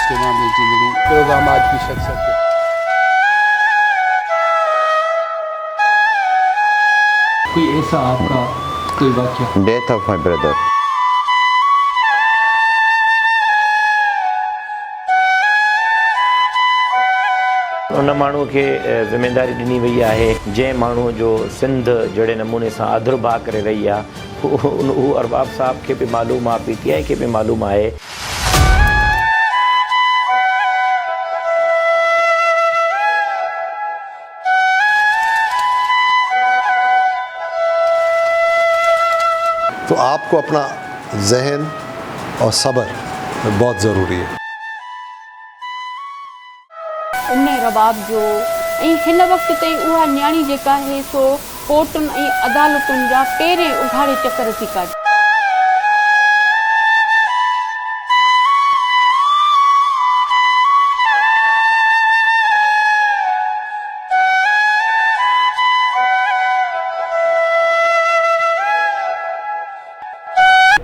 इस्तेमाल ज़िंदगी प्रोग्राम आज की शख्सियत कोई ऐसा आपका कोई वाक़या? Death of my brother. उन माण्हू खे ज़िम्मेदारी ॾिनी वई आहे जंहिं माण्हू जो सिंध जहिड़े नमूने सां आदुरभा करे रही आहे उहो अरबाब साहब खे बि मालूम आहे, पीटीआई खे बि मालूम आहे। तो आपको अपना जहन और सब्र बहुत ज़रूरी है। उन रबाब जो हिन वक्त ताईं उहा न्याणी जेका आहे सो कोर्टुनि ऐं अदालतुनि जा पहिरें उघाड़े चकर थी काढे।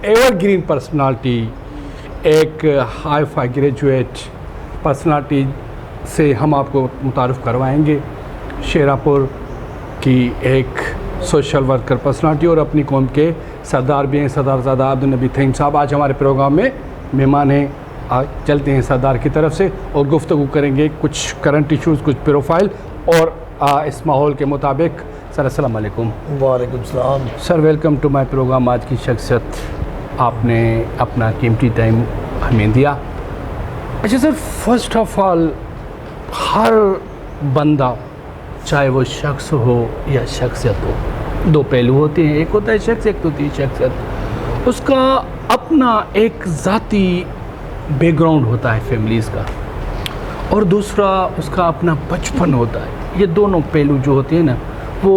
एवरग्रीन पर्सनालिटी, एक हाई फाई ग्रेजुएट पर्सनालिटी से हम आपको मुतारफ़ करवाएंगे। शेरापुर की एक सोशल वर्कर पर्सनालिटी और अपनी कौम के सरदार भी हैं, सरदारज़ादा अब्दुल नबी थईम साहब आज हमारे प्रोग्राम में मेहमान हैं। चलते हैं सरदार की तरफ से और गुफ्तगू करेंगे कुछ करंट इश्यूज़, कुछ प्रोफाइल और इस माहौल के मुताबिक। सर अस्सलाम वालेकुम। वालेकुम सलाम। Sir welcome to my programme आज की शख्सियत। आपने अपना कीमती टाइम हमें दिया। अच्छा सर, फर्स्ट ऑफ ऑल हर बंदा चाहे वो शख्स हो या शख्सियत हो, दो पहलू होते हैं, एक होता है शख्स, एक होती है शख्सियत। उसका अपना एक ज़ाती बैकग्राउंड होता है फैमिलीज़ का, और दूसरा उसका अपना बचपन होता है। ये दोनों पहलू जो होते हैं ना वो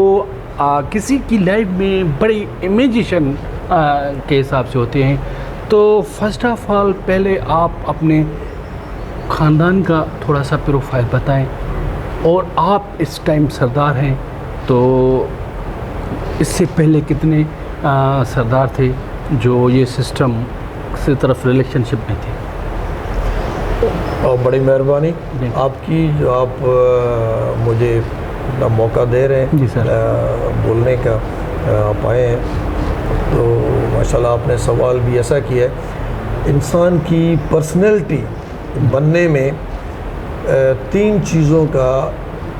किसी की लाइफ में बड़ी इमेजिनेशन के हिसाब से होते हैं। तो फर्स्ट ऑफ ऑल पहले आप अपने ख़ानदान का थोड़ा सा प्रोफाइल बताएं, और आप इस टाइम सरदार हैं तो इससे पहले कितने सरदार थे जो ये सिस्टम से तरफ रिलेशनशिप में थे? और बड़ी मेहरबानी आपकी जो आप मुझे अपना मौका दे रहे हैं जी सर। बोलने का आप आए हैं तो माशाल्लाह आपने सवाल भी ऐसा किया है। इंसान की पर्सनैलिटी बनने में तीन चीज़ों का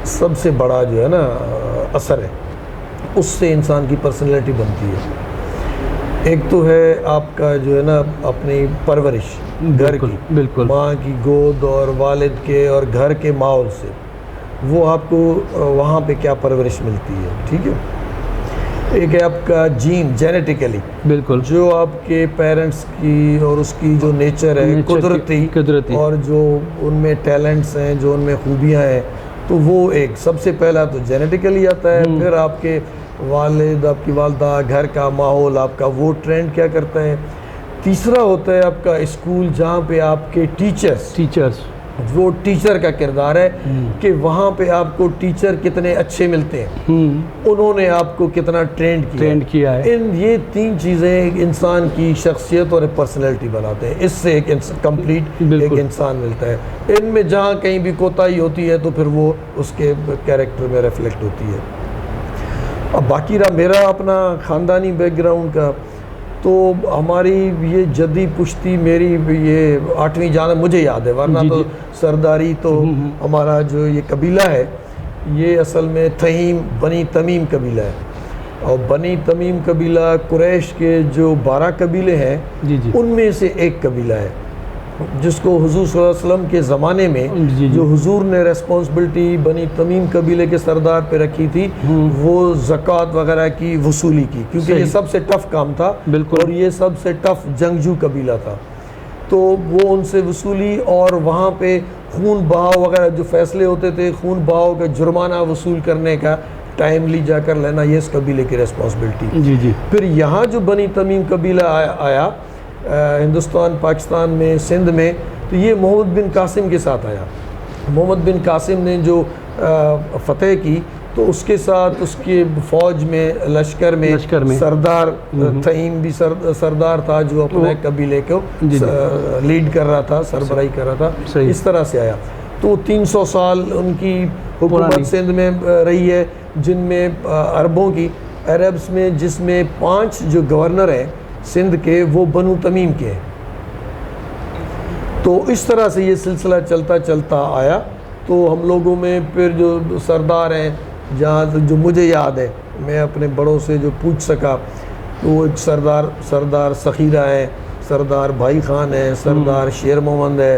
सबसे बड़ा जो है ना असर है, उससे इंसान की पर्सनैलिटी बनती है। एक तो है आपका जो है ना अपनी परवरिश, घर की, बिल्कुल माँ की गोद और वालिद के और घर के माहौल से, वो आपको वहाँ पे क्या परवरिश मिलती है, ठीक है। एक है आपका जीन, जेनेटिकली, बिल्कुल जो आपके पेरेंट्स की और उसकी जो नेचर है कुदरती और जो उनमें टैलेंट्स हैं, जो उनमें खूबियाँ हैं, तो वो एक सबसे पहला तो जेनेटिकली आता है। फिर आपके वालिद, आपकी वालदा, घर का माहौल, आपका वो ट्रेंड क्या करता है। तीसरा होता है आपका स्कूल, जहाँ पे आपके टीचर्स वो टीचर का किरदार है कि वहाँ पे आपको टीचर कितने अच्छे मिलते हैं, उन्होंने आपको कितना ट्रेंड किया है। इन ये तीन चीज़ें इंसान की शख्सियत और पर्सनैलिटी बनाते हैं। इससे एक कंप्लीट एक इंसान मिलता है। इनमें जहाँ कहीं भी कोताही होती है तो फिर वो उसके कैरेक्टर में रिफ्लेक्ट होती है। अब बाकी रहा मेरा अपना ख़ानदानी बैकग्राउंड का, तो हमारी ये जद्दी पुश्ती मेरी ये 8वीं जान मुझे याद है, वरना तो सरदारी तो हमारा जो ये कबीला है ये असल में थहीम बनी तमीम कबीला है। और बनी तमीम कबीला कुरैश के जो 12 कबीले हैं उनमें से एक कबीला है, जिसको हुजूर सल्लल्लाहु अलैहि वसल्लम के ज़माने में जो हुजूर ने रेस्पॉन्सिबिलिटी बनी तमीम कबीले के सरदार पे रखी थी वो ज़कात वगैरह की वसूली की, क्योंकि ये सबसे टफ़ काम था और ये सबसे टफ़ जंगजू कबीला था। तो वो उनसे वसूली और वहाँ पे खून बहाव वगैरह जो फ़ैसले होते थे, खून बहाव का जुर्माना वसूल करने का टाइमली जाकर लेना, ये इस कबीले की रेस्पॉन्सिबिलिटी। फिर यहाँ जो बनी तमीम कबीला आया हिंदुस्तान, पाकिस्तान में, सिंध में, तो ये मोहम्मद बिन कासिम के साथ आया। मोहम्मद बिन कासिम ने जो फ़तेह की तो उसके साथ उसके फ़ौज में लश्कर में सरदार थईम भी सरदार था जो अपने कबीले को लीड कर रहा था, सरबराही कर रहा था, इस तरह से आया। तो 300 साल उनकी हुकूमत सिंध में रही है, जिनमें अरबों की अरब्स में, जिसमें 5 जो गवर्नर हैं सिंध के वो बनु तमीम के हैं। तो इस तरह से ये सिलसिला चलता चलता आया। तो हम लोगों में फिर जो सरदार हैं, जहाँ जो मुझे याद है, मैं अपने बड़ों से जो पूछ सका, तो एक सरदार सखीरा है, सरदार भाई खान है, सरदार शेर मोहम्मद है,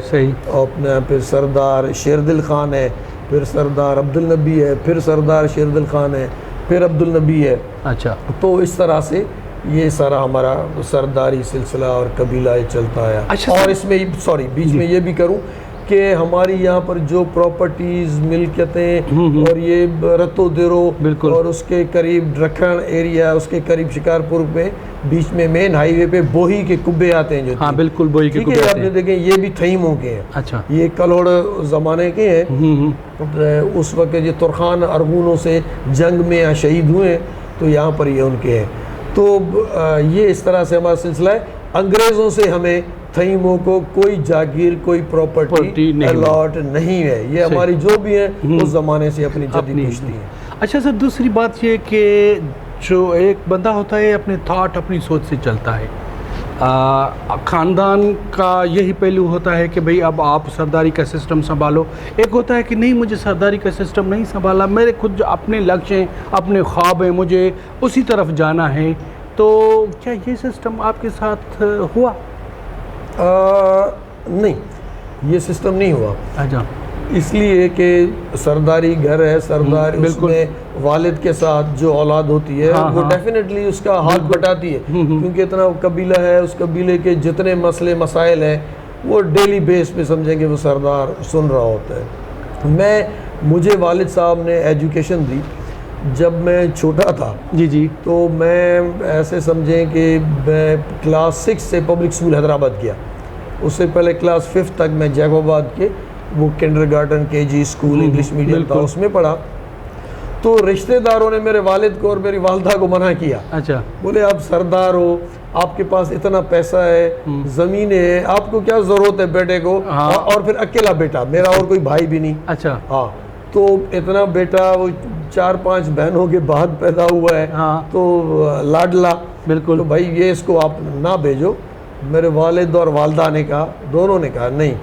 अपना फिर सरदार शेरदिल खान है, फिर सरदार अब्दुल नबी है, फिर सरदार शेरदिल खान है, फिर अब्दुल नबी है। अच्छा, तो इस तरह से ये सारा हमारा सरदारी सिलसिला और कबीला चलता आया। अच्छा, और इसमें बीच में ये भी करूं कि हमारी यहाँ पर जो प्रॉपर्टीज़, मिल्कियतें और ये रतो देरो और उसके करीब रखन एरिया, उसके करीब शिकारपुर में बीच में मेन हाईवे पे बोही के कुब्बे आते हैं जो, हाँ बिल्कुल बोही के कुब्बे आपने देखे, ये भी थईमों के हैं। अच्छा, ये कलोड़ ज़माने के हैं। उस वक्त ये तुर्खान अरगूनों से जंग में या शहीद हुए, तो यहाँ पर ये उनके हैं। तो ये इस तरह से हमारा सिलसिला है। अंग्रेज़ों से हमें थईमों को कोई जागीर, कोई प्रॉपर्टी अलॉट नहीं है। ये हमारी जो भी है उस ज़माने से अपनी जदी पुश्ती है। अच्छा सर, दूसरी बात ये कि जो एक बंदा होता है अपने थॉट, अपनी सोच से चलता है। ख़ानदान का यही पहलू होता है कि भाई अब आप सरदारी का सिस्टम संभालो। एक होता है कि नहीं, मुझे सरदारी का सिस्टम नहीं संभाला, मेरे खुद जो अपने लक्ष्य हैं, अपने ख्वाब हैं, मुझे उसी तरफ जाना है। तो क्या ये सिस्टम आपके साथ हुआ? नहीं, ये सिस्टम नहीं हुआ। अच्छा, इसलिए कि सरदारी घर है, सरदार उसमें वालिद के साथ जो औलाद होती है वो डेफिनेटली उसका हाथ बटाती है, क्योंकि इतना कबीला है, उस कबीले के जितने मसले मसाइल हैं वो डेली बेस पे समझेंगे वो सरदार सुन रहा होता है। मुझे वालिद साहब ने एजुकेशन दी जब मैं छोटा था। जी। तो मैं ऐसे समझें कि मैं क्लास 6 से पब्लिक स्कूल हैदराबाद गया। उससे पहले क्लास 5 तक मैं जैकोबाद के वो kindergarten, KG school, English medium था, उसमें पढ़ा। तो रिश्तेदारों ने मेरे वालिद को और मेरी वालदा को मना किया। अच्छा, बोले आप सरदार हो, आपके पास इतना पैसा है, ज़मीनें हैं, आपको क्या ज़रूरत है बेटे को? हाँ। और फिर अकेला बेटा, मेरा और कोई भाई भी नहीं। अच्छा, हाँ, तो इतना बेटा, वो 4-5 बहनों के बाद पैदा हुआ है। हाँ। तो लाडला, बिल्कुल। तो भाई ये इसको आप ना भेजो। मेरे वालिद और वालदा ने कहा, दोनों ने कहा नहीं,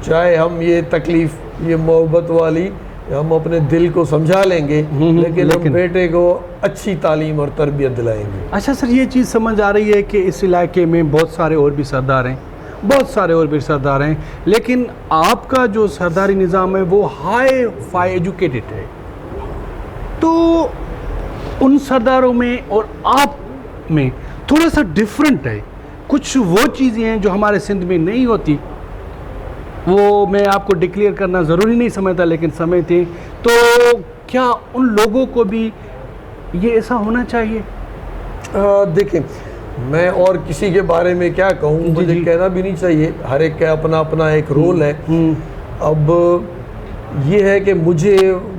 चाहे हम ये तकलीफ़, ये मोहब्बत वाली हम अपने दिल को समझा लेंगे, लेकिन हम बेटे को अच्छी तालीम और तरबियत दिलाएंगे। अच्छा सर, ये चीज़ समझ आ रही है कि इस इलाके में बहुत सारे और भी सरदार हैं, बहुत सारे और भी सरदार हैं, लेकिन आपका जो सरदारी निज़ाम है वो हाई फाई एजुकेटेड है। तो उन सरदारों में और आप में थोड़ा सा डिफरेंट है। कुछ वो चीज़ें हैं जो हमारे सिंध में नहीं होती, वो मैं आपको डिक्लेयर करना ज़रूरी नहीं समझता, लेकिन समझते। तो क्या उन लोगों को भी ये ऐसा होना चाहिए? देखें, मैं और किसी के बारे में क्या कहूँ, मुझे कहना भी नहीं चाहिए। हर एक का अपना अपना एक रोल है। अब ये है कि मुझे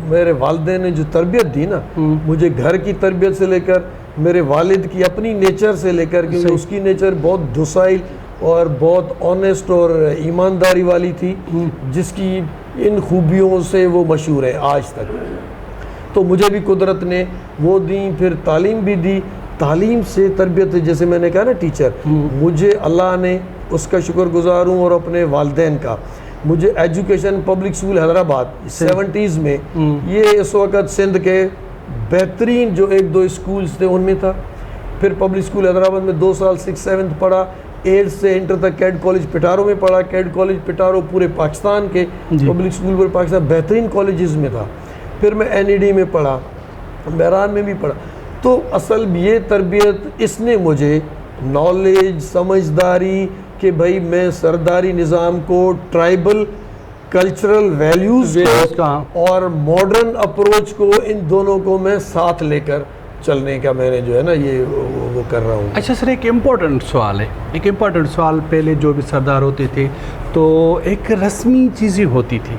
मेरे वालिदैन ने जो तरबियत दी ना, मुझे घर की तरबियत से लेकर मेरे वालिद की अपनी नेचर से लेकर, क्योंकि उसकी नेचर बहुत दुसाइल और बहुत ऑनेस्ट और ईमानदारी वाली थी, जिसकी इन खूबियों से वो मशहूर है आज तक। तो मुझे भी कुदरत ने वो दी, फिर तालीम भी दी। तालीम से तरबियत, जैसे मैंने कहा ना टीचर, मुझे अल्लाह ने उसका शुक्रगुजार हूँ, और अपने वालिदैन का। मुझे education public school Hyderabad 70s में, ये इस वक्त सिंध के बेहतरीन जो 1-2 स्कूल्स थे उनमें था। फिर पब्लिक स्कूल हैदराबाद में 2 साल 6-7 पढ़ा, 8 से इंटर तक कैड कॉलेज पिटारो में पढ़ा। कैड कॉलेज पिटारो पूरे पाकिस्तान के पब्लिक स्कूल पूरे पाकिस्तान बेहतरीन कॉलेजेस में था। फिर मैं NED में पढ़ा, बहरान में भी पढ़ा। तो असल ये तरबियत इसने मुझे नॉलेज, समझदारी कि भाई मैं सरदारी निज़ाम को, ट्राइबल कल्चरल वैल्यूज़ को और मॉडर्न अप्रोच को, इन दोनों को मैं साथ लेकर चलने का मैंने जो है ना ये वो कर रहा हूँ। अच्छा सर, एक इम्पॉर्टेंट सवाल है, एक इम्पॉर्टेंट सवाल। पहले जो भी सरदार होते थे तो एक रस्मी चीज़ें होती थी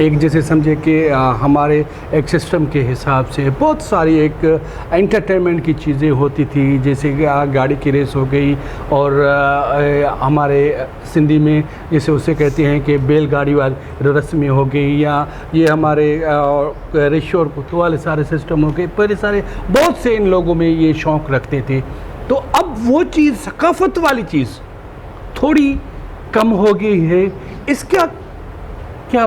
एक जैसे समझे कि हमारे एक सिस्टम के हिसाब से बहुत सारी एक एंटरटेनमेंट की चीज़ें होती थी, जैसे कि गाड़ी की रेस हो गई, और हमारे सिंधी में जैसे उसे कहते हैं कि बैलगाड़ी वाली रस्में हो गई, या ये हमारे रेशो और कुत्तों वाले सारे सिस्टम हो गए। पहले सारे बहुत से इन लोगों में ये शौक़ रखते थे। तो अब वो चीज़, सकाफ़त वाली चीज़ थोड़ी कम हो गई है। इसका क्या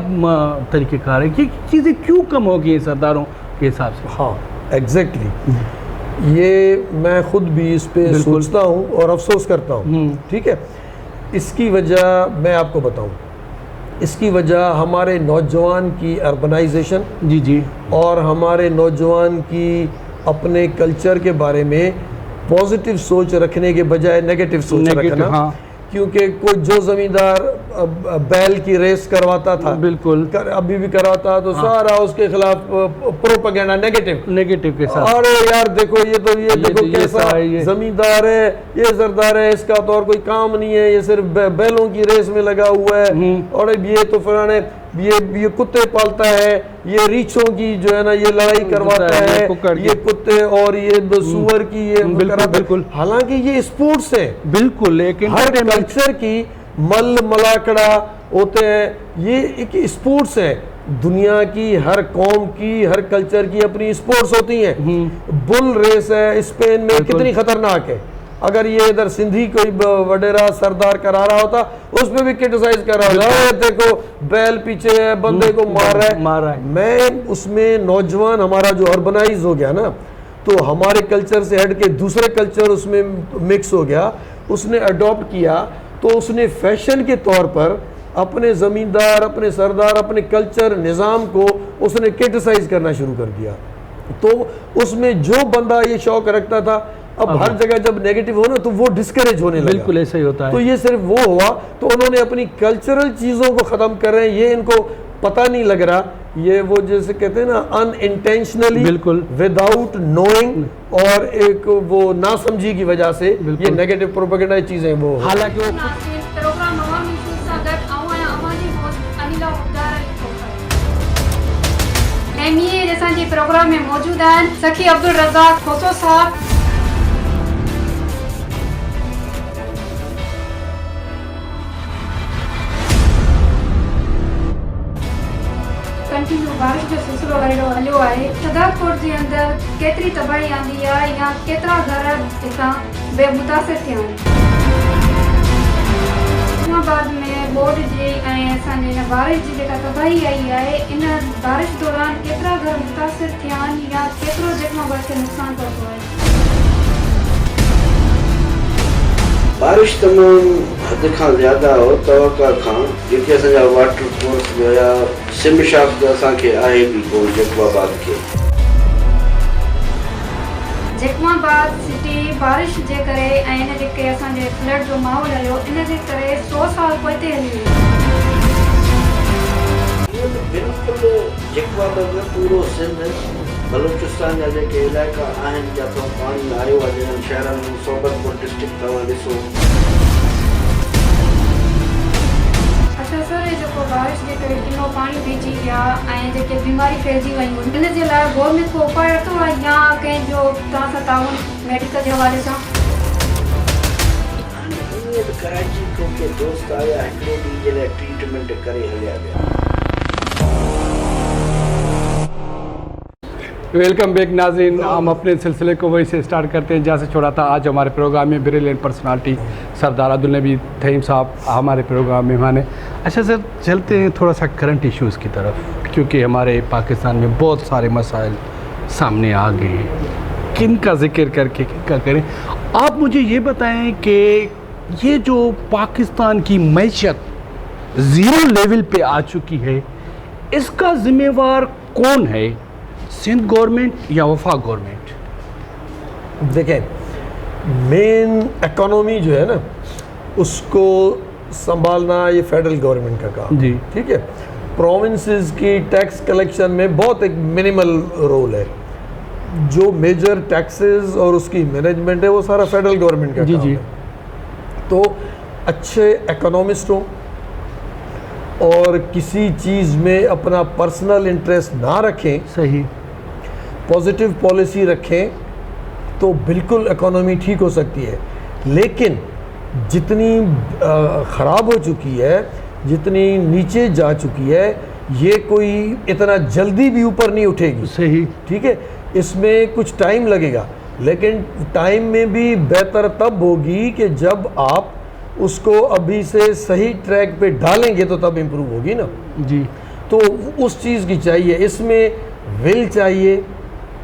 तरीक़ेकार है कि चीज़ें क्यों कम हो गई हैं सरदारों के हिसाब से? हाँ, एग्जैक्टली ये मैं ख़ुद भी इस पे सोचता हूँ और अफसोस करता हूँ। ठीक है, इसकी वजह मैं आपको बताऊँ। इसकी वजह हमारे नौजवान की अर्बनाइजेशन, जी, और हमारे नौजवान की अपने कल्चर के बारे में पॉजिटिव सोच रखने के बजाय नेगेटिव सोच रखना। हाँ। क्योंकि कोई जो ज़मींदार बैल की रेस करवाता था, बिल्कुल अभी भी करवाता, तो सारा उसके खिलाफ प्रोपेगेंडा नेगेटिव के साथ। अरे यार देखो ये देखो कैसा ज़मींदार है, ये सरदार है, इसका तो और कोई काम नहीं है, ये सिर्फ बैलों की रेस में लगा हुआ है, और ये तो फलाने ये कुत्ते पालता है, ये रीछों की जो है ना ये लड़ाई करवाता है, ये कुत्ते और ये सुअर की ये बिल्कुल। हालांकि ये स्पोर्ट्स है, बिल्कुल, लेकिन हर कल्चर की मल मलाकड़ा होते हैं, ये एक स्पोर्ट्स है। दुनिया की हर कौम की, हर कल्चर की अपनी स्पोर्ट्स होती हैं। बुल रेस है स्पेन में, कितनी खतरनाक है। अगर ये इधर सिंधी कोई वडेरा सरदार करा रहा होता, उस पर भी क्रिटिसाइज कर रहा होता, देखो बैल पीछे है, बंदे को मार रहा है। मैं उसमें नौजवान हमारा जो अर्बनाइज हो गया ना, तो हमारे कल्चर से हट के दूसरे कल्चर उसमें मिक्स हो गया, उसने अडॉप्ट किया, तो उसने फैशन के तौर पर अपने ज़मींदार, अपने सरदार, अपने कल्चर निज़ाम को उसने क्रिटिसाइज करना शुरू कर दिया। तो उसमें जो बंदा ये शौक रखता था, अब हर जगह जब नेगेटिव हो ना तो वो डिस्करेज होने लगा। बिल्कुल ऐसा ही होता है। तो ये सिर्फ वो हुआ, तो उन्होंने अपनी कल्चरल चीज़ों को ख़त्म कर रहे हैं, ये इनको पता नहीं लग रहा। ये वो जैसे कहते हैं ना अनइंटेंशनली, बिल्कुल विदाउट नोइंग, और एक वो नासमझी की वजह से ये नेगेटिव प्रोपेगेंडा चीज़ें वो। हालांकि वो प्रोग्राम में मौजूद हैं सखी अब्दुल रज़ाक खोसो साहब। कंटिन्यू बारिश जो सिलसिलो हलियो आहे, सदाकोट जे अंदर केतिरी तबाही आंदी आहे या केतिरा घर हितां बेमुतासिर थिया आहिनि। इस्लामाबाद में बोर्ड जे ऐं असांजे हिन बारिश जी जेका तबाही आई आहे, इन बारिश दौरान केतिरा घर मुतासिर थिया आहिनि या केतिरो जैकमाबाद खे नुक़सानु पहुतो आहे? बारिश तमामु हद खां ज़्यादा हो, तवका खां। जेके असांजा वाटर कोर्स हुया, सिम शाफ्ट असांखे आहे बि कोन जैकमाबाद खे। जैकमाबाद सिटी बारिश जे करे ऐं इन जेके असांजे फ्लड जो माहौल हलियो, इन जे करे 100 साल पोइते हली वई। बिल्कुलु जैकमाबाद में पूरो सिंध, बलूचिस्तान जा जेके इलाइक़ा आहिनि, जितां पाणी आयो आहे, जिन्हनि शहरनि में सोबतपुर डिस्ट्रिक्ट तव्हां ॾिसो। अच्छा सर, ये जेको बारिश जे करे किनो पाणी भीजी विया ऐं जेके बीमारी फैलिजी वयूं, इन जे लाइ गवर्नमेंट को उपाय वरितो आहे या कंहिंजो तव्हां सां ताउन मेडिकल जे हवाले सां? कराची को के दोस्त आया, हिकिड़े ॾींहं जे लाइ ट्रीटमेंट करे हलिया विया। वेलकम बैक नाज़रीन, हम अपने सिलसिले को वहीं से स्टार्ट करते हैं जहाँ से छोड़ा था। आज हमारे प्रोग्राम में ब्रिलियंट पर्सनालिटी सरदार अब्दुल नबी थईम साहब हमारे प्रोग्राम में मेहमान है। अच्छा सर, चलते हैं थोड़ा सा करंट इश्यूज़ की तरफ, क्योंकि हमारे पाकिस्तान में बहुत सारे मसाइल सामने आ गए हैं। किन का जिक्र करके किन का करें? आप मुझे ये बताएं कि ये जो पाकिस्तान की मैशत ज़ीरो लेवल पे आ चुकी है, इसका ज़िम्मेवार कौन है? सिंध गवर्नमेंट या वफाक गवर्नमेंट? देखें, मेन इकोनॉमी जो है ना, उसको संभालना ये फेडरल गवर्नमेंट का काम जी, ठीक है। प्रोविंसेस की टैक्स कलेक्शन में बहुत एक मिनिमल रोल है। जो मेजर टैक्सेस और उसकी मैनेजमेंट है वो सारा फेडरल गवर्नमेंट का काम है। तो अच्छे इकोनॉमिस्ट हो, और किसी चीज़ में अपना पर्सनल इंटरेस्ट ना रखें, सही, पॉजिटिव पॉलिसी रखें, तो बिल्कुल इकोनॉमी ठीक हो सकती है। लेकिन जितनी ख़राब हो चुकी है, जितनी नीचे जा चुकी है, ये कोई इतना जल्दी भी ऊपर नहीं उठेगी। सही, ठीक है, इसमें कुछ टाइम लगेगा, लेकिन टाइम में भी बेहतर तब होगी कि जब आप उसको अभी से सही ट्रैक पे डालेंगे तो तब इम्प्रूव होगी ना जी। तो उस चीज़ की चाहिए, इसमें विल चाहिए,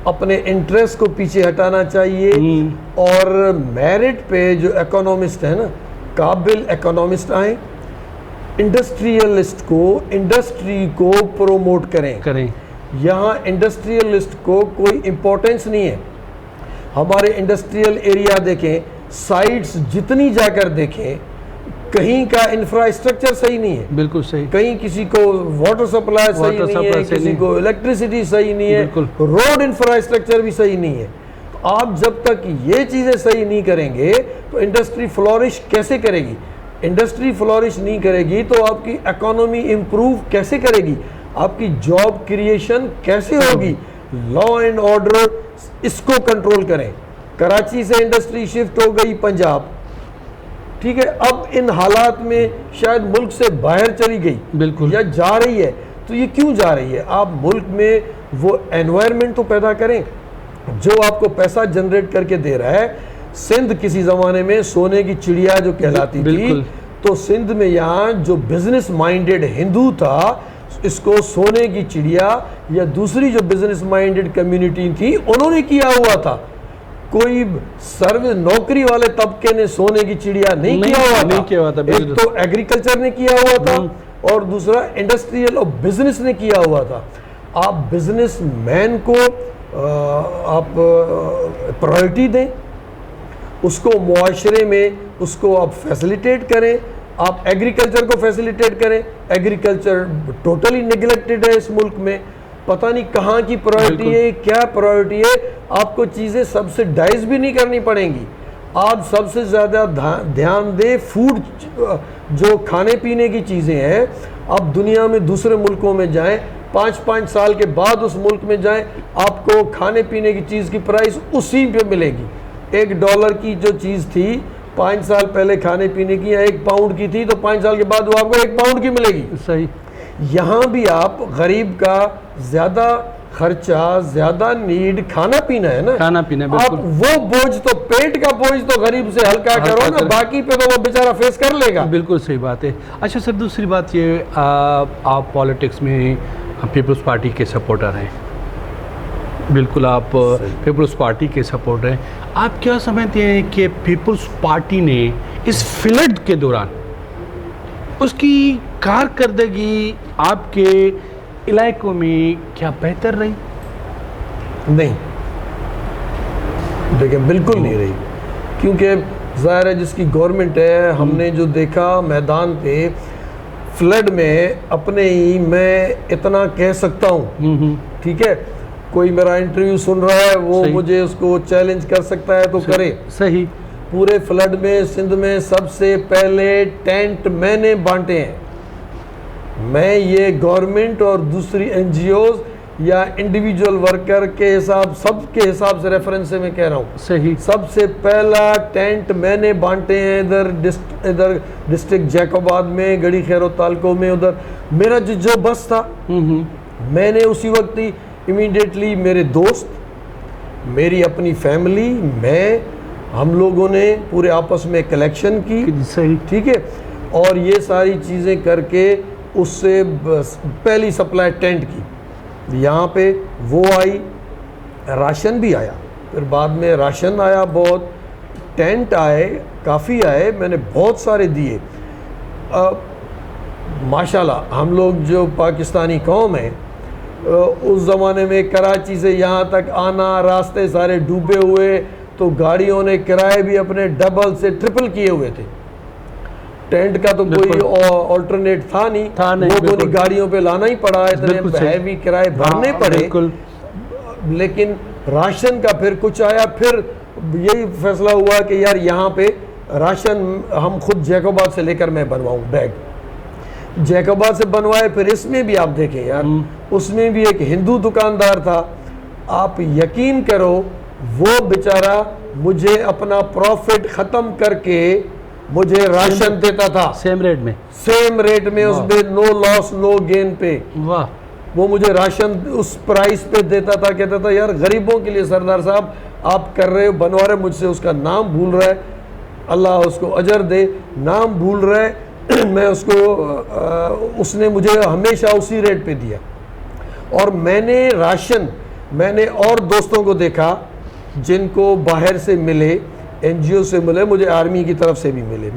अपने इंटरेस्ट को पीछे हटाना चाहिए, और मेरिट पे जो इकोनॉमिस्ट है ना, काबिल इकोनॉमिस्ट आए, इंडस्ट्रियलिस्ट को, इंडस्ट्री को प्रोमोट करें। यहाँ इंडस्ट्रियलिस्ट को कोई इम्पोर्टेंस नहीं है। हमारे इंडस्ट्रियल एरिया देखें, साइट्स जितनी जाकर देखें, कहीं का इंफ्रास्ट्रक्चर सही नहीं है, बिल्कुल सही, कहीं किसी को वाटर सप्लाई सही नहीं है, किसी को इलेक्ट्रिसिटी सही नहीं है, रोड इंफ्रास्ट्रक्चर भी सही नहीं है। तो आप जब तक ये चीज़ें सही नहीं करेंगे तो इंडस्ट्री फ्लोरिश कैसे करेगी? इंडस्ट्री फ्लोरिश नहीं करेगी तो आपकी इकोनॉमी इम्प्रूव कैसे करेगी? आपकी जॉब क्रिएशन कैसे होगी? लॉ एंड ऑर्डर, इसको कंट्रोल करें। कराची से इंडस्ट्री शिफ्ट हो गई पंजाब, ठीक है, अब इन हालात में शायद मुल्क से बाहर चली गई, बिल्कुल, या जा रही है, तो ये क्यों जा रही है? आप मुल्क में वो एनवायरनमेंट तो पैदा करें जो आपको पैसा जनरेट करके दे रहा है। सिंध किसी ज़माने में सोने की चिड़िया जो कहलाती थी, तो सिंध में यहाँ जो बिजनेस माइंडेड हिंदू था, इसको सोने की चिड़िया या दूसरी जो बिजनेस माइंडेड कम्युनिटी थी, उन्होंने किया हुआ था। कोई सर्विस नौकरी वाले तबके ने सोने की चिड़िया नहीं किया हुआ था। एक तो एग्रीकल्चर ने किया हुआ था और दूसरा इंडस्ट्रियल और बिजनेस ने किया हुआ था। आप बिजनेस मैन को आप प्रायोरिटी दें, उसको मुआशरे में उसको आप फैसिलिटेट करें, आप एग्रीकल्चर को फैसिलिटेट करें। एग्रीकल्चर टोटली निगलेक्टेड है इस मुल्क में, पता नहीं कहाँ की प्रायोरिटी है, क्या प्रायोरिटी है। आपको चीज़ें सब्सिडाइज भी नहीं करनी पड़ेंगी, आप सबसे ज़्यादा ध्यान दें फूड, जो खाने पीने की चीज़ें हैं। आप दुनिया में दूसरे मुल्कों में जाएं, 5-5 साल के बाद उस मुल्क में जाएं, आपको खाने पीने की चीज़ की प्राइस उसी पे मिलेगी। $1 की जो चीज़ थी 5 साल पहले खाने पीने की, या 1 पाउंड की थी, तो 5 साल के बाद वो आपको 1 पाउंड की मिलेगी। सही। यहाँ भी आप गरीब का ज़्यादा खर्चा, ज़्यादा नीड खाना पीना है ना, खाना पीना, आप वो बोझ तो, पेट का बोझ तो गरीब से हल्का करो ना, बाकी पे तो वो बेचारा फेस कर लेगा। बिल्कुल सही बात है। अच्छा सर, दूसरी बात ये, आप पॉलिटिक्स में पीपल्स पार्टी के सपोर्टर हैं, बिल्कुल आप पीपल्स पार्टी के सपोर्टर हैं। आप क्या समझते हैं कि पीपल्स पार्टी ने इस फ्लड के दौरान उसकी कारकर्दगी आपके इलाकों में क्या बेहतर रही? नहीं, देखिए बिल्कुल नहीं रही, क्योंकि ज़ाहिर है जिसकी गवर्नमेंट है, हमने जो देखा मैदान पे फ्लड में, अपने ही मैं इतना कह सकता हूँ, ठीक है, कोई मेरा इंटरव्यू सुन रहा है वो मुझे उसको चैलेंज कर सकता है तो करे। सही। पूरे फ्लड में सिंध में सबसे पहले टेंट मैंने बांटे हैं। मैं ये गवर्नमेंट और दूसरी NGOs या इंडिविजुअल वर्कर के हिसाब, सबके हिसाब से रेफरेंस से मैं कह रहा हूँ, सही, सबसे पहला टेंट मैंने बांटे हैं। इधर डिस्ट्रिक्ट जैकोबाद में, गड़ी खैरो तालको में, उधर मेरा जो बस था, मैंने उसी वक्त ही इमीडिएटली मेरे दोस्त, मेरी अपनी फैमिली, मैं, हम लोगों ने पूरे आपस में कलेक्शन की, सही, ठीक है, और ये सारी चीज़ें करके उससे पहली सप्लाई टेंट की यहाँ पे वो आई, राशन भी आया, फिर बाद में राशन आया बहुत, टेंट आए, काफ़ी आए, मैंने बहुत सारे दिए। माशाल्लाह हम लोग जो पाकिस्तानी कौम है, उस ज़माने में कराची से यहाँ तक आना, रास्ते सारे डूबे हुए, तो गाड़ियों ने किराए भी अपने डबल से ट्रिपल किए हुए थे। टेंट का तो कोई ऑल्टरनेट था नहीं, वो दोनों गाड़ियों पे लाना ही पड़ा, इतने हैवी किराए भरने पड़े। लेकिन राशन का फिर कुछ आया, फिर यही फैसला हुआ कि यार यहाँ पे राशन हम खुद जैकोबाद से लेकर मैं बनवाऊँ बैग। जैकबाबाद से बनवाए, फिर इसमें भी आप देखें यार, उसमें भी एक हिंदू दुकानदार था, आप यकीन करो वो बेचारा मुझे अपना प्रॉफिट ख़त्म करके मुझे राशन देता था सेम रेट में उसमें नो लॉस नो गेन पे। वाह। वो मुझे राशन उस प्राइस पे देता था, कहता था यार गरीबों के लिए सरदार साहब आप कर रहे हो, बनवा रहे, मुझसे उसका नाम भूल रहा है, अल्लाह उसको अजर दे, नाम भूल रहा है मैं उसको उसने मुझे हमेशा उसी रेट पे दिया। और मैंने राशन, मैंने और दोस्तों को देखा जिनको बाहर से मिले, एनजीओ से मिले, मुझे आर्मी की तरफ से भी मिले,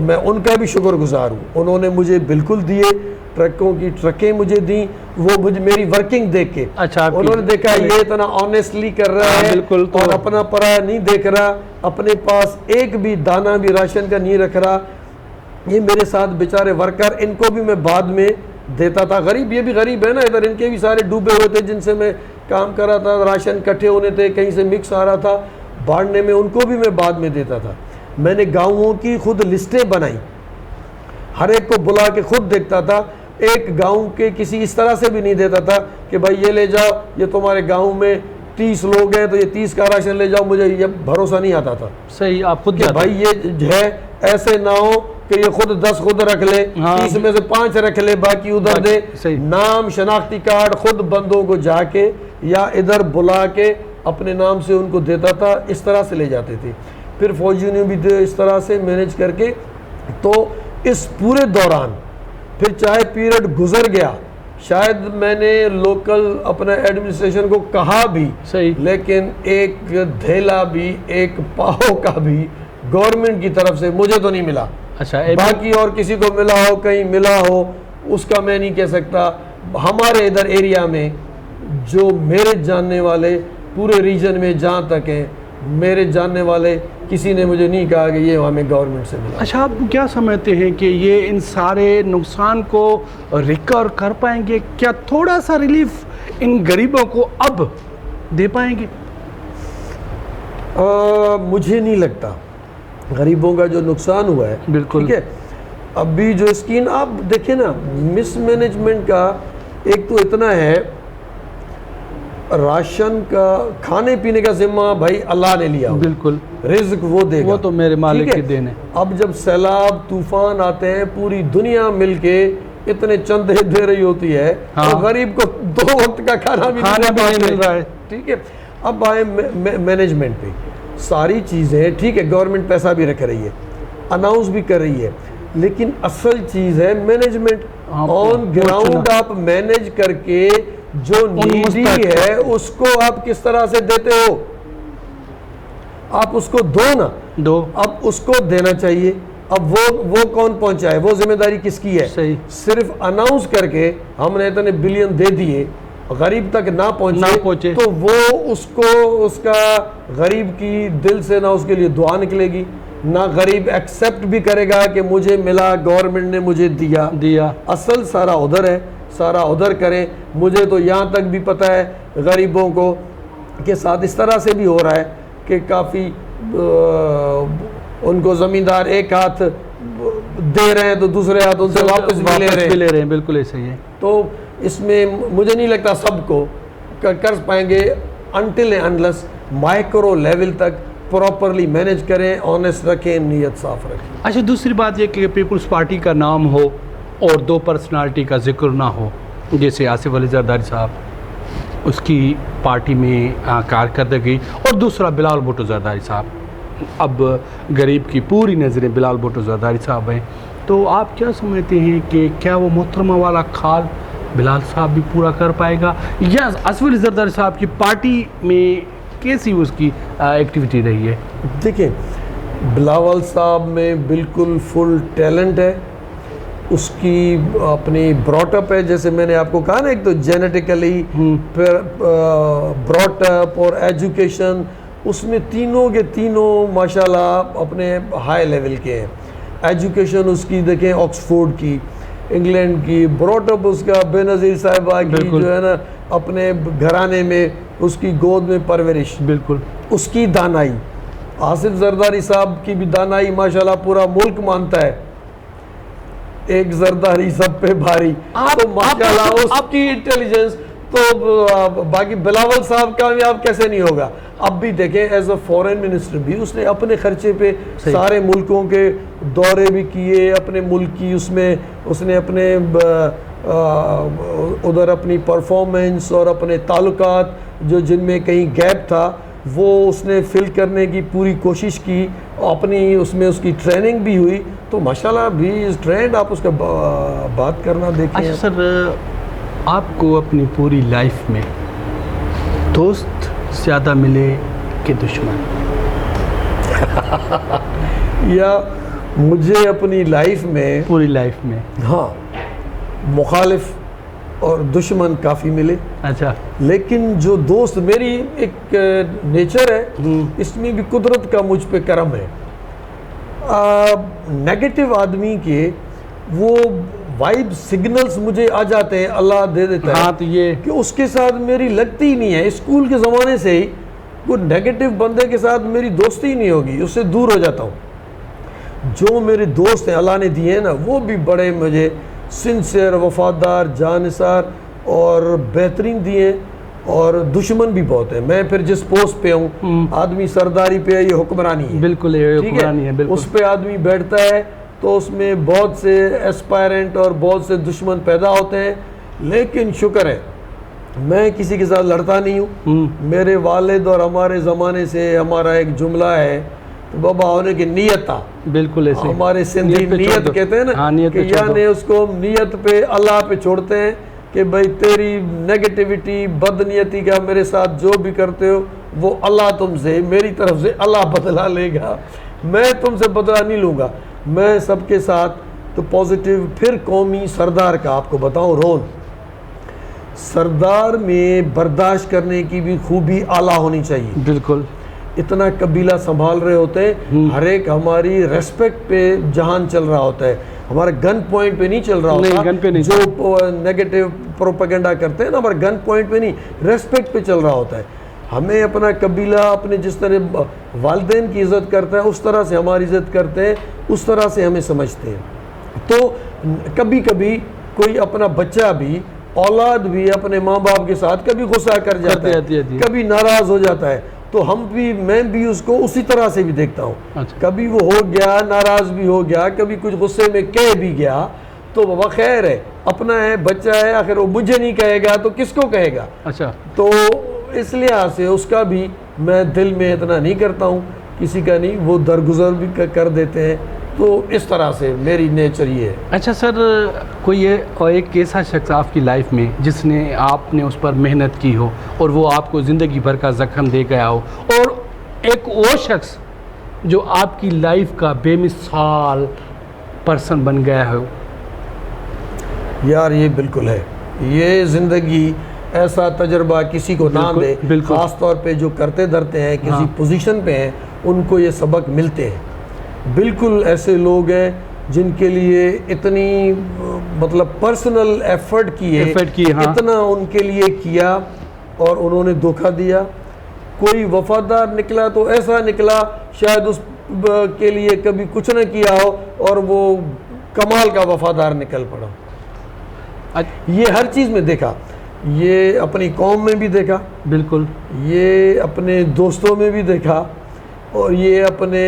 मैं उनका भी शुक्रगुजार हूँ। उन्होंने मुझे बिल्कुल दिए, ट्रकों की ट्रकें मुझे दी, वो मुझे मेरी वर्किंग देख के, अच्छा, उन्होंने देखा ये इतना ऑनेस्टली कर रहा है, बिल्कुल, तो और अपना पराया नहीं देख रहा, अपने पास एक भी दाना भी राशन का नहीं रख रहा। ये मेरे साथ बेचारे वर्कर, इनको भी मैं बाद में देता था। गरीब, ये भी गरीब है ना, इधर इनके भी सारे डूबे हुए थे जिनसे मैं काम कर रहा था, राशन इकट्ठे होने थे, कहीं से मिक्स आ रहा था, बांटने में उनको भी मैं बाद में देता था। मैंने गाँवों की खुद लिस्टें बनाई, हर एक को बुला के खुद देखता था, एक गांव के किसी इस तरह से भी नहीं देता था कि भाई ये ले जाओ, ये तुम्हारे गांव में 30 लोग हैं तो ये 30 का राशन ले जाओ, मुझे ये भरोसा नहीं आता था। सही, आप खुद भाई ये है, ऐसे ना हो कि ये खुद 10 खुद रख ले, 30 में से 5 रख ले, बाकी उधर दे। नाम, शनाख्ती कार्ड खुद बंदों को जाके या इधर बुला के अपने नाम से उनको देता था, इस तरह से ले जाते थे। फिर फौजियों ने भी इस तरह से मैनेज करके, तो इस पूरे दौरान फिर चाहे पीरियड गुजर गया, शायद मैंने लोकल अपने एडमिनिस्ट्रेशन को कहा भी, सही, लेकिन एक धेला भी, एक पाव का भी गवर्नमेंट की तरफ से मुझे तो नहीं मिला। अच्छा, बाकी और किसी को मिला हो, कहीं मिला हो, उसका मैं नहीं कह सकता। हमारे इधर एरिया में जो मेरे जानने वाले पूरे रीजन में जहाँ तक हैं, मेरे जानने वाले किसी ने मुझे नहीं कहा कि ये हमें गवर्नमेंट से मिला। अच्छा, आप क्या समझते हैं कि ये इन सारे नुकसान को रिकवर कर पाएंगे? क्या थोड़ा सा रिलीफ इन गरीबों को अब दे पाएंगे? मुझे नहीं लगता। गरीबों का जो नुकसान हुआ है, बिल्कुल, ठीक है, अभी जो स्कीम आप देखें ना, मिसमैनेजमेंट का एक तो इतना है, राशन का खाने पीने का जिम्मा भाई अल्लाह ने लिया, बिल्कुल, रिज्क वो देगा, वो तो मेरे मालिक की देन है। अब जब सैलाब तूफान आते हैं, पूरी दुनिया मिलके इतने चंदे दे रही होती है, हाँ, तो गरीब को 2 वक्त का खाना भी नहीं मिल रहा है, ठीक है। अब आए मैनेजमेंट पे, सारी चीज़ें ठीक है, गवर्नमेंट पैसा भी रख रही है, अनाउंस भी कर रही है, लेकिन असल चीज़ है मैनेजमेंट। ऑन ग्राउंड आप मैनेज करके जो नीडी है उसको आप किस तरह से देते हो, आप उसको दो। अब उसको देना चाहिए। अब वो कौन पहुंचाए, वो जिम्मेदारी किसकी है? सही। सिर्फ अनाउंस करके हमने इतने बिलियन दे दिए, गरीब तक ना पहुंचे तो वो उसको, उसका गरीब की दिल से ना उसके लिए दुआ निकलेगी, ना गरीब एक्सेप्ट भी करेगा कि मुझे मिला, गवर्नमेंट ने मुझे दिया। असल सारा उधर है, सारा उधर करें। मुझे तो यहाँ तक भी पता है गरीबों को के साथ इस तरह से भी हो रहा है कि काफ़ी उनको ज़मींदार एक हाथ दे रहे हैं तो दूसरे हाथ उनसे वापस भी ले रहे हैं। बिल्कुल ऐसा ही है। तो इसमें मुझे नहीं लगता सबको कर पाएंगे until and unless micro level तक प्रॉपरली मैनेज करें, ऑनेस्ट रखें, नीयत साफ रखें। अच्छा, दूसरी बात ये कि पीपल्स पार्टी का नाम हो और 2 पर्सनालिटी का जिक्र ना हो, जैसे आसिफ अली जरदारी साहब, उसकी पार्टी में कारकर्दगी, और दूसरा बिलाल भुट्टो जरदारी साहब। अब गरीब की पूरी नज़रें बिलाल भुट्टो जरदारी साहब हैं, तो आप क्या समझते हैं कि क्या वो मोहतरमा वाला खाल बिलाल साहब भी पूरा कर पाएगा, या आसिफ अली जरदारी साहब की पार्टी में कैसी उसकी एक्टिविटी रही है? देखिए, बिलावल साहब में बिल्कुल फुल टैलेंट है, उसकी अपनी ब्रॉटअप है, जैसे मैंने आपको कहा ना, एक तो जेनेटिकली ब्रॉटअप और एजुकेशन, उसमें तीनों के तीनों माशाल्लाह अपने हाई लेवल के हैं। एजुकेशन उसकी देखें ऑक्सफोर्ड की, इंग्लैंड की, ब्रॉटअप उसका बेनज़ीर साहिबा की जो है ना, अपने घराने में उसकी गोद में परवरिश, बिल्कुल उसकी दानाई। आसिफ जरदारी साहब की भी दानाई माशाल्लाह पूरा मुल्क मानता है। एक जरदारी सब पे भारी। तो माशाल्लाह उसकी इंटेलिजेंस तो बाकी बिलावल साहब कामयाब कैसे नहीं होगा। अब भी देखें एज अ फॉरेन मिनिस्टर भी उसने अपने खर्चे पे सारे मुल्कों के दौरे भी किए, अपने मुल्क की उसमें उसने अपने उधर अपनी परफॉर्मेंस और अपने ताल्लुकात जो जिनमें कहीं गैप था वो उसने फिल करने की पूरी कोशिश की, अपनी उसमें उसकी ट्रेनिंग भी हुई। तो माशाल्लाह भी इस ट्रेंड आप उसका बात करना देखें। अच्छा सर, आपको अपनी पूरी लाइफ में दोस्त ज़्यादा मिले कि दुश्मन? या मुझे अपनी लाइफ में, पूरी लाइफ में, हाँ, मुखालिफ और दुश्मन काफ़ी मिले। अच्छा। लेकिन जो दोस्त, मेरी एक नेचर है, इसमें भी कुदरत का मुझ पे करम है। नेगेटिव आदमी के वो वाइब सिग्नल्स मुझे आ जाते हैं, अल्लाह दे देता है। हाँ, तो ये कि उसके साथ मेरी लगती ही नहीं है। स्कूल के ज़माने से ही वो नेगेटिव बंदे के साथ मेरी दोस्ती ही नहीं होगी, उससे दूर हो जाता हूँ। जो मेरे दोस्त हैं अल्लाह ने दिए हैं ना, वो भी बड़े मुझे सिंसियर, वफादार, जानिसार और बेहतरीन दिए। और दुश्मन भी बहुत है। मैं फिर जिस पोस्ट पे हूँ, आदमी सरदारी पे है, ये हुक्मरानी है, बिल्कुल ये हुक्मरानी है, बिल्कुल। उस पे आदमी बैठता है तो उसमें बहुत से एस्पायरेंट और बहुत से दुश्मन पैदा होते हैं। लेकिन शुक्र है मैं किसी के साथ लड़ता नहीं हूँ। मेरे वालिद और हमारे ज़माने से हमारा एक जुमला है, तो बाबा होने की नियत था, बिल्कुल ऐसे हमारे सिंधी नियत कहते हैं ना। हाँ, नियत कि यानी उसको नियत पे, अल्लाह पे छोड़ते हैं कि भाई तेरी नेगेटिविटी, बदनीयती का मेरे साथ जो भी करते हो वो अल्लाह तुमसे, मेरी तरफ से अल्लाह बदला लेगा, मैं तुमसे बदला नहीं लूँगा। मैं सबके साथ तो पॉजिटिव। फिर कौमी सरदार का आपको बताऊं रोल, सरदार में बर्दाश्त करने की भी खूबी आला होनी चाहिए। बिल्कुल। इतना कबीला संभाल रहे होते हैं, हर एक हमारी रेस्पेक्ट पे जहान चल रहा होता है, हमारा गन पॉइंट पे नहीं चल रहा होता। गन पे नहीं। जो नेगेटिव प्रोपेगेंडा करते हैं ना, हमारा गन पॉइंट पे नहीं, रेस्पेक्ट पे चल रहा होता है। हमें अपना कबीला अपने जिस तरह वालिदैन की इज़्ज़त करता है उस तरह से हमारी इज़्ज़त करते हैं, उस तरह से हमें समझते हैं। तो कभी कभी कोई अपना बच्चा भी, औलाद भी अपने माँ बाप के साथ कभी गुस्सा कर जाता है, कभी नाराज़ हो जाता है, तो मैं भी उसको उसी तरह से भी देखता हूँ। अच्छा। कभी वो हो गया, नाराज़ भी हो गया, कभी कुछ गुस्से में कह भी गया, तो बाबा खैर है, अपना है, बच्चा है, आखिर वो मुझे नहीं कहेगा तो किसको कहेगा। अच्छा। तो इस लिहाज से उसका भी मैं दिल में इतना नहीं करता हूँ, किसी का नहीं, वो दरगुजर भी कर देते हैं। तो इस तरह से मेरी नेचर ये है। अच्छा सर, कोई एक ऐसा शख्स आपकी लाइफ में जिसने आपने उस पर मेहनत की हो और वो आपको ज़िंदगी भर का ज़ख्म दे गया हो, और एक वो शख्स जो आपकी लाइफ का बेमिसाल पर्सन बन गया हो? यार ये बिल्कुल है, ये ज़िंदगी ऐसा तजर्बा किसी को ना दे, ख़ास तौर पे जो करते धरते हैं, किसी पोजीशन पे हैं, उनको ये सबक मिलते हैं। बिल्कुल ऐसे लोग हैं जिनके लिए इतनी मतलब पर्सनल एफर्ट किए, हाँ। इतना उनके लिए किया और उन्होंने धोखा दिया। कोई वफादार निकला तो ऐसा निकला शायद उस के लिए कभी कुछ न किया हो और वो कमाल का वफादार निकल पड़ा। ये हर चीज़ में देखा, ये अपनी कौम में भी देखा, बिल्कुल, ये अपने दोस्तों में भी देखा, और ये अपने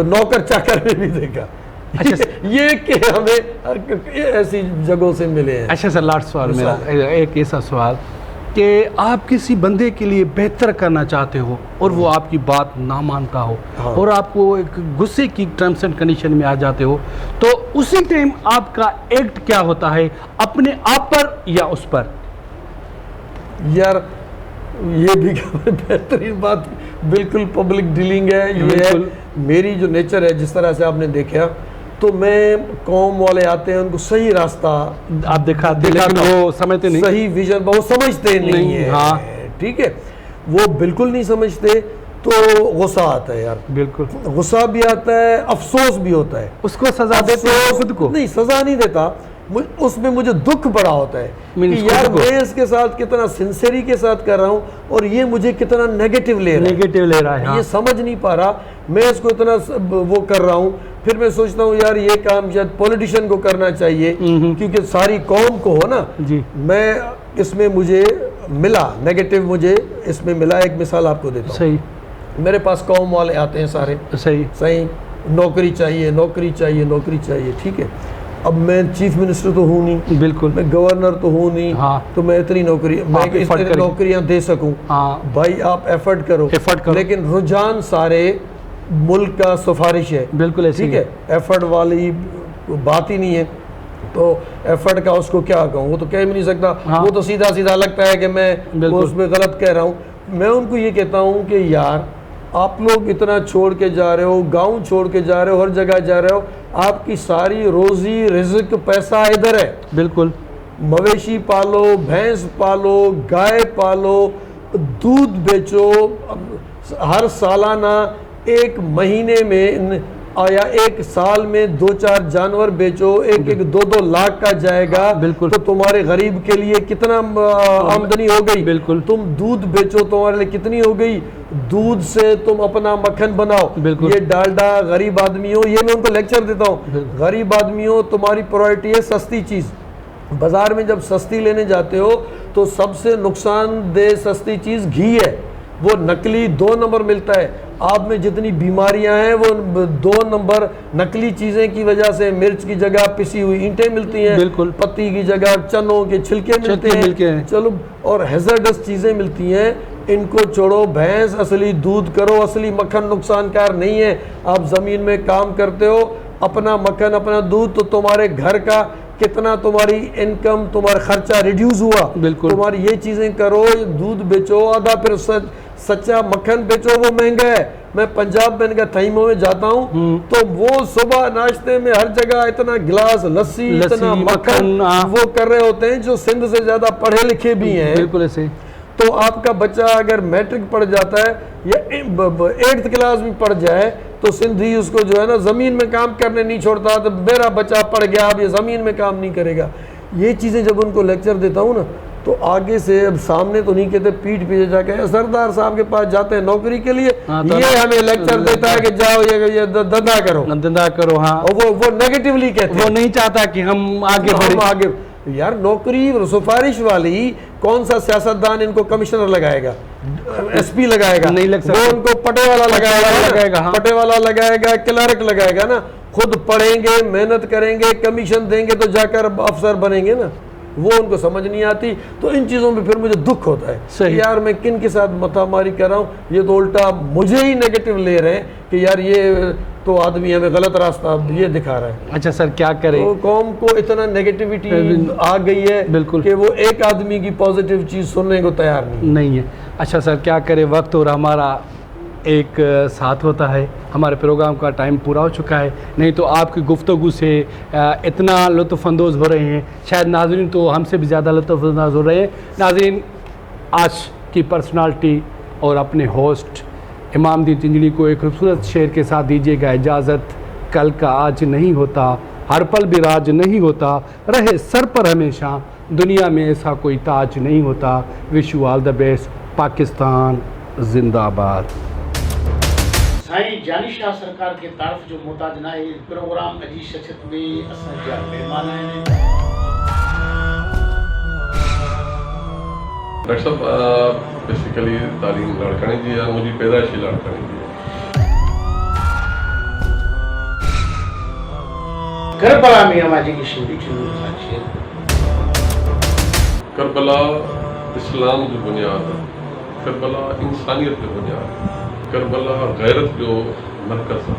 नौकर चाकर में भी देखा। अच्छा। ये कि हमें ऐसी जगहों से मिले हैं। अच्छा सर, लास्ट सवाल मेरा, एक ऐसा सवाल कि आप किसी बंदे के लिए बेहतर करना चाहते हो और वो आपकी बात ना मानता हो, हाँ। और आपको एक गुस्से की टर्म्स एंड कंडीशन में आ जाते हो, तो उसी टाइम आपका एक्ट क्या होता है, अपने आप पर या उस पर? यार ये भी बेहतरीन बात, बिल्कुल पब्लिक डीलिंग है ये है। मेरी जो नेचर है, जिस तरह से आपने देखा, तो मैं कौम वाले आते हैं उनको सही रास्ता आप दिखा वो समझते नहीं, सही विजन वो समझते नहीं है, हाँ ठीक है, वो बिल्कुल नहीं समझते, तो गुस्सा आता है यार, बिल्कुल गुस्सा भी आता है, अफसोस भी होता है। उसको सजा देते हो खुद को? नहीं, सजा नहीं देता, उसमें मुझे दुख बड़ा होता है कि यार मैं इसके साथ कितना सिंसेरी के साथ कर रहा हूँ और ये मुझे कितना नेगेटिव ले रहा है। ये समझ नहीं पा रहा, मैं इसको इतना वो कर रहा हूँ। फिर मैं सोचता हूँ यार ये काम शायद पॉलिटिशियन को करना चाहिए, क्योंकि सारी कौम को हो ना जी। मैं इसमें मुझे मिला नेगेटिव, मुझे इसमें मिला। एक मिसाल आपको देता हूँ। सही, मेरे पास कौम वाले आते हैं सारे, सही नौकरी चाहिए, नौकरी चाहिए, नौकरी चाहिए, ठीक है। अब मैं चीफ मिनिस्टर तो हूँ नहीं, बिल्कुल, मैं गवर्नर तो हूँ नहीं, हाँ। तो मैं इतनी नौकरियां दे सकूं, हाँ। भाई आप एफर्ट करो, लेकिन रुझान सारे मुल्क का सिफारिश है, बिल्कुल, ठीक है, एफर्ट वाली बात ही नहीं है। तो एफर्ट का उसको क्या कहूँ, वो तो कह भी नहीं सकता, हाँ। वो तो सीधा सीधा लगता है कि मैं उसमें गलत कह रहा हूँ। मैं उनको ये कहता हूँ कि यार आप लोग इतना छोड़ के जा रहे हो, गांव छोड़ के जा रहे हो, हर जगह जा रहे हो, आपकी सारी रोजी रिज़्क पैसा इधर है, बिल्कुल, मवेशी पालो, भैंस पालो, गाय पालो, दूध बेचो, हर सालाना एक महीने में या एक साल में 2-4 जानवर बेचो, एक 2-2 लाख का जाएगा, बिल्कुल, तो तुम्हारे गरीब के लिए कितना आमदनी हो गई, बिल्कुल। तुम दूध बेचो, तुम्हारे लिए कितनी हो गई, दूध से तुम अपना मक्खन बनाओ, बिल्कुल। ये डालडा, गरीब आदमियों, ये मैं उनको लेक्चर देता हूँ, गरीब आदमियों तुम्हारी प्रायोरिटी है सस्ती चीज़। बाजार में जब सस्ती लेने जाते हो तो सबसे नुकसानदेह सस्ती चीज़ घी है, वो नकली 2 नंबर मिलता है। आप में जितनी बीमारियां हैं वो 2 नंबर नकली चीज़ें की वजह से, मिर्च की जगह पिसी हुई ईंटें मिलती हैं, बिल्कुल, पत्ती की जगह चनों के छिलके मिलते हैं, चलो, और हैजर्डस चीज़ें मिलती हैं, इनको छोड़ो, भैंस असली दूध करो, असली मक्खन नुकसानकार नहीं है। आप ज़मीन में काम करते हो, अपना मक्खन, अपना दूध, तो तुम्हारे घर का कितना, तुम्हारी इनकम, तुम्हारा खर्चा रिड्यूस हुआ, बिल्कुल। तुम्हारी ये चीज़ें करो, दूध बेचो आधा, फिर सच्चा मक्खन बेचो, वो महंगा है। मैं पंजाब में थईमों में जाता हूँ तो वो सुबह नाश्ते में हर जगह इतना गिलास लस्सी, इतना मक्खन वो कर रहे होते हैं जो सिंध से ज़्यादा पढ़े लिखे भी हैं, बिल्कुल ऐसे। तो आपका बच्चा अगर मैट्रिक पढ़ जाता है या 8th क्लास में पढ़ जाए तो सिंधी उसको जो है ना ज़मीन में काम करने नहीं छोड़ता, तो मेरा बच्चा पढ़ गया, अब ये ज़मीन में काम नहीं करेगा। ये चीज़ें जब उनको लेक्चर देता हूँ ना, तो आगे से, अब सामने तो नहीं कहते, पीठ पीछे जाके सरदार साहब के पास जाते हैं नौकरी के लिए, ये हमें लेक्चर देता है कि जाओ ये धंधा करो, हाँ। और वो नेगेटिवली कहते हैं, वो नहीं चाहता कि हम आगे यार नौकरी सिफारिश वाली कौन सा सियासतदान इनको कमिश्नर लगाएगा, एसपी लगाएगा, नहीं लग सकता, वो उनको पटेवाला लगाएगा, हाँ। पटेवाला लगाएगा, क्लर्क लगाएगा ना। खुद पढ़ेंगे, मेहनत करेंगे, कमीशन देंगे तो जाकर अफसर बनेंगे ना, वो उनको समझ नहीं आती। तो इन चीज़ों में फिर मुझे दुख होता है, यार मैं किन के साथ मतामारी कर रहा हूँ, ये तो उल्टा मुझे ही नेगेटिव ले रहे हैं कि यार ये तो आदमी हमें गलत रास्ता ये दिखा रहा है। अच्छा सर, क्या करें? तो कौम को इतना नेगेटिविटी आ गई है, बिल्कुल, कि वो एक आदमी की पॉजिटिव चीज़ सुनने को तैयार नहीं है। अच्छा सर, क्या करें, वक्त और हमारा एक साथ होता है, हमारे प्रोग्राम का टाइम पूरा हो चुका है। नहीं तो आपकी गुफ्तगू से इतना लुत्फ़अंदोज़ हो रहे हैं, शायद नाज़रीन तो हमसे भी ज़्यादा लुत्फ़अंदोज़ हो रहे हैं। नाज़रीन, आज की पर्सनालिटी और अपने होस्ट इमामदीन चिंजड़ी को एक खूबसूरत शेर के साथ दीजिएगा इजाज़त। कल का आज नहीं होता, हर पल भी राज नहीं होता, रहे सर पर हमेशा, दुनिया में ऐसा कोई ताज नहीं होता। Wish you all the best. Pakistan जिंदाबाद। साईं जानिशाह सरकार के तरफ जो मोहताज ना है प्रोग्राम अजी शख्सियत में असांजा महिमान आहिनि। डॉक्टर साहब, बेसिकली तालीम लाड़काने जी है, मुझी पैदाइश ही लाड़काने जी है। करबला में हमारी की शिंदी चुनूर साक्षी। करबला इस्लाम जो बुनियाद है, करबला इंसानियत जो बुनियाद है, करबला गैरत जो मरकज़ है।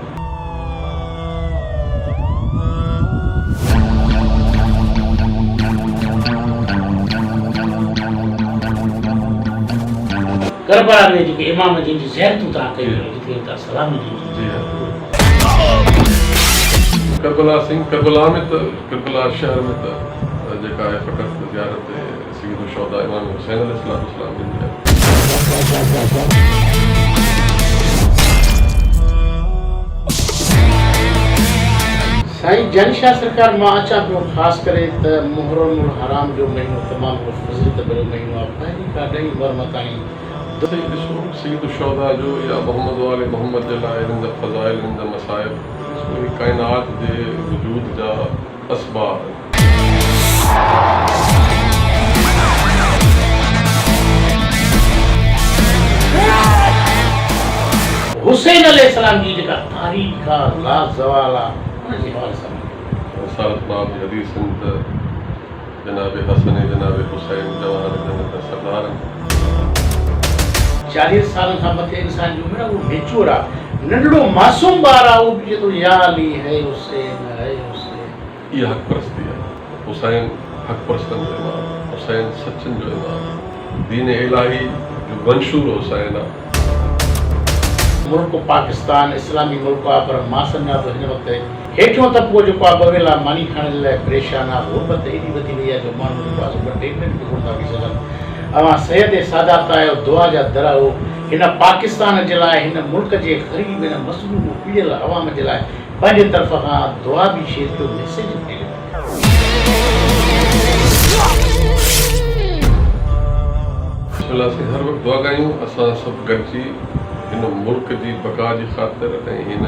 करबला में जो इमाम जी की ज़ियारतूं ता कई, जिते ता सलाम जी करबला सिंह, करबला में तो करबला शहर में तो जेका है फ़कत ज़ियारत सय्यद शुहदा इमाम हुसैन अलैहिस्सलाम जी है। साईं जानिशा सरकार मां अचां पियो ख़ासि करे त मुहर्रमुल हराम जो महीनो तमामु फज़ीलत भरियो महीनो आहे पहिरीं खां ॾहीं वर्म ताईं ॾिसो सईद शुहदा जो या मोहम्मद वाले मोहम्मद जे लाइ हिन जा फ़ज़ाइल हिन जा मसाइब पूरी काइनात जे वजूद जा असबाब हुसैन अलैहिस्सलाम जी जेका तारीख़ आहे लाज़वाल आहे उन जे हवाले सां रसालत बाब जी हदीसन त जनाब हसन जनाब हुसैन जवान जन्नत सरदार 40 साल खां मथे इंसान जो उमिरि उहो मेच्योर आहे नंढड़ो मासूम ॿार आहे उहो बि चए थो या अली है हुसैन है हुसैन। इहा हक़ परस्ती आहे। हुसैन हक़ परस्तनि जो इमाम, हुसैन सचनि जो इमाम, दीन इलाही जो मंशूर हुसैन आहे। मुल्क पाकिस्तान इस्लामी मुल्क आहे पर मां सम्झां थो हिन वक़्तु हेठियों तबको जेको आहे ॿ वेला मानी खाइण जे लाइ परेशान आहे। गुरबत एॾी वधी वई आहे जो माण्हू जेको आहे ॿ ट्रीटमेंट बि कोन था थी सघनि। अवां सिहत सादात आहियो, दुआ जा दर हो हिन पाकिस्तान जे लाइ, हिन मुल्क जे ग़रीब हिन मज़लूम पीड़ियल अवाम जे लाइ पंहिंजे तरफ़ खां दुआ बि शेयर कयो, मैसेज बि ॾियो। हर वक़्तु दुआ कयूं असां सभु गॾिजी हिन मुल्क जी बका जी ख़ातिर ऐं हिन